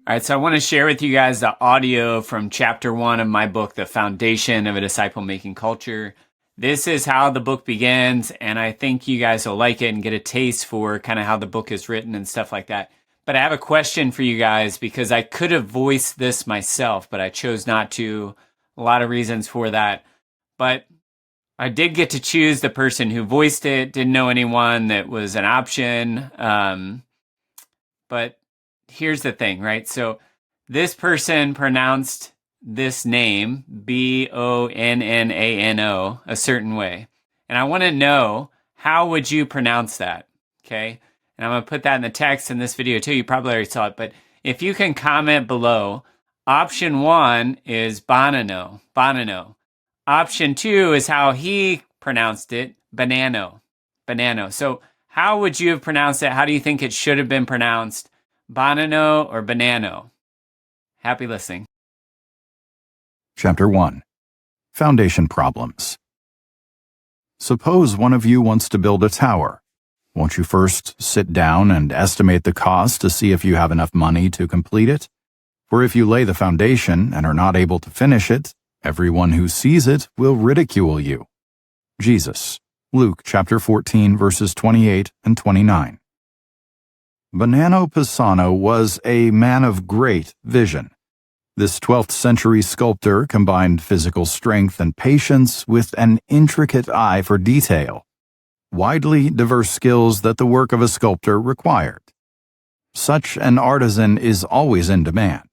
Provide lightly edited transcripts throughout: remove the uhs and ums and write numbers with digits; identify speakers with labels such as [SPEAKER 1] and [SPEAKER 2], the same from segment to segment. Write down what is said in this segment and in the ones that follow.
[SPEAKER 1] All right, so I want to share with you guys the audio from chapter 1 of my book, The Foundation of a Disciple-Making Culture. This is how the book begins, and I think you guys will like it and get a taste for kind of how the book is written and stuff like that. But I have a question for you guys because I could have voiced this myself, but I chose not to. A lot of reasons for that. But I did get to choose the person who voiced it, didn't know anyone that was an option. But here's the thing, right? So this person pronounced this name, Bonnano, a certain way. And I want to know, how would you pronounce that? Okay. And I'm going to put that in the text in this video too. You probably already saw it, but if you can comment below, option 1 is Bonnano. Option 2 is how he pronounced it, Bonnano. So how would you have pronounced it? How do you think it should have been pronounced? Bonnano or Bonnano? Happy listening.
[SPEAKER 2] Chapter 1. Foundation Problems. Suppose one of you wants to build a tower. Won't you first sit down and estimate the cost to see if you have enough money to complete it? For if you lay the foundation and are not able to finish it, everyone who sees it will ridicule you. Jesus, Luke chapter 14, verses 28 and 29. Bonnano Pisano was a man of great vision. This 12th century sculptor combined physical strength and patience with an intricate eye for detail, widely diverse skills that the work of a sculptor required. Such an artisan is always in demand.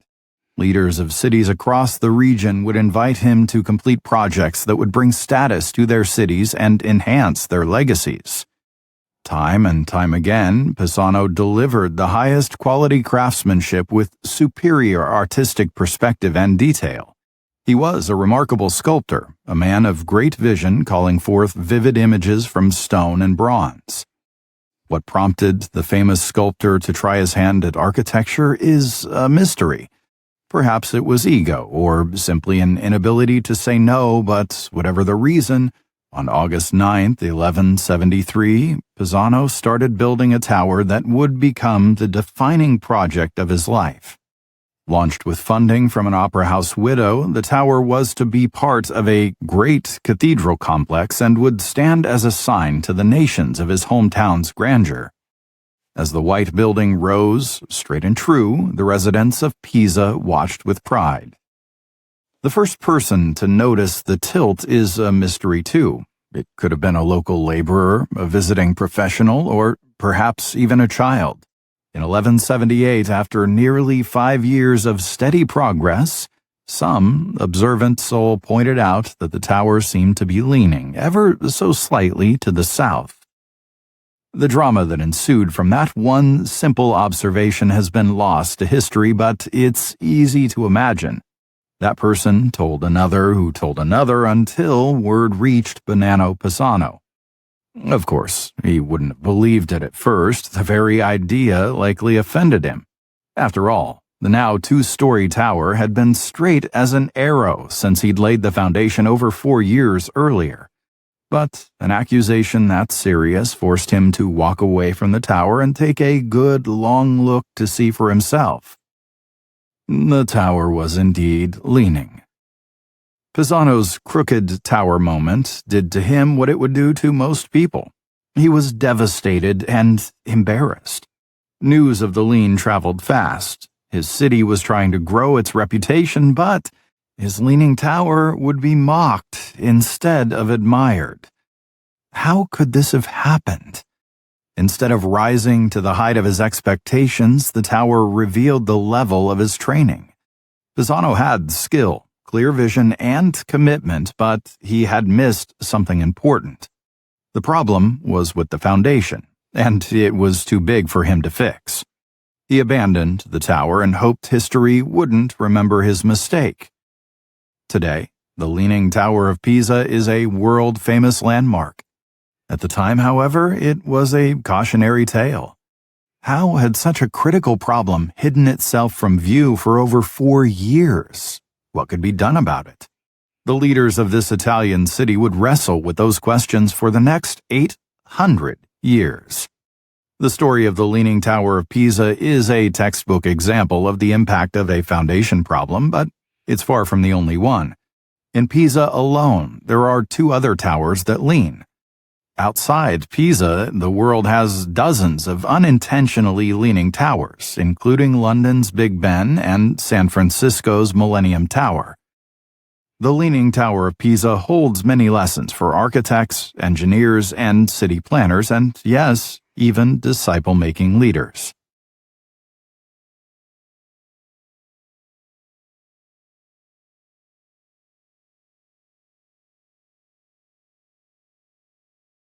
[SPEAKER 2] Leaders of cities across the region would invite him to complete projects that would bring status to their cities and enhance their legacies. Time and time again, Pisano delivered the highest quality craftsmanship with superior artistic perspective and detail. He was a remarkable sculptor, a man of great vision calling forth vivid images from stone and bronze. What prompted the famous sculptor to try his hand at architecture is a mystery. Perhaps it was ego, or simply an inability to say no, but whatever the reason, on August 9, 1173, Pisano started building a tower that would become the defining project of his life. Launched with funding from an opera house widow, the tower was to be part of a great cathedral complex and would stand as a sign to the nations of his hometown's grandeur. As the white building rose, straight and true, the residents of Pisa watched with pride. The first person to notice the tilt is a mystery too. It could have been a local laborer, a visiting professional, or perhaps even a child. In 1178, after nearly 5 years of steady progress, some observant soul pointed out that the tower seemed to be leaning ever so slightly to the south. The drama that ensued from that one simple observation has been lost to history, but it's easy to imagine. That person told another who told another until word reached Bonnano Pisano. Of course, he wouldn't have believed it at first. The very idea likely offended him. After all, the now 2-story tower had been straight as an arrow since he'd laid the foundation over 4 years earlier. But an accusation that serious forced him to walk away from the tower and take a good long look to see for himself. The tower was indeed leaning. Pisano's crooked tower moment did to him what it would do to most people. He was devastated and embarrassed. News of the lean traveled fast. His city was trying to grow its reputation, but his leaning tower would be mocked instead of admired. How could this have happened? Instead of rising to the height of his expectations, the tower revealed the level of his training. Pisano had skill, clear vision, and commitment, but he had missed something important. The problem was with the foundation, and it was too big for him to fix. He abandoned the tower and hoped history wouldn't remember his mistake. Today, the Leaning Tower of Pisa is a world-famous landmark. At the time, however, it was a cautionary tale. How had such a critical problem hidden itself from view for over 4 years? What could be done about it? The leaders of this Italian city would wrestle with those questions for the next 800 years. The story of the Leaning Tower of Pisa is a textbook example of the impact of a foundation problem, but it's far from the only one. In Pisa alone, there are 2 other towers that lean. Outside Pisa, the world has dozens of unintentionally leaning towers, including London's Big Ben and San Francisco's Millennium Tower. The Leaning Tower of Pisa holds many lessons for architects, engineers, and city planners, and yes, even disciple-making leaders.